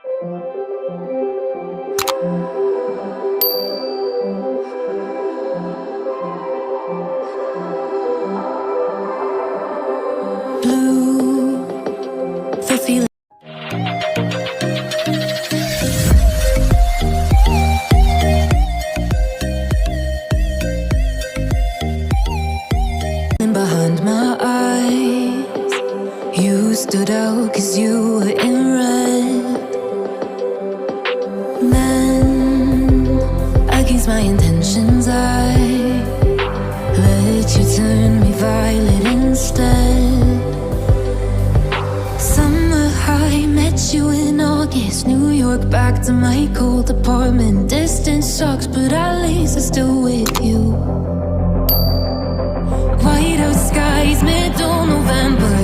Blue, the feeling. Behind my eyes, you stood out 'cause you were in red. Then, against my intentions, I let you turn me violet instead. Summer high, met you in August. New York, back to my cold apartment. Distance sucks, but at least I'm still with you. White out skies, middle November.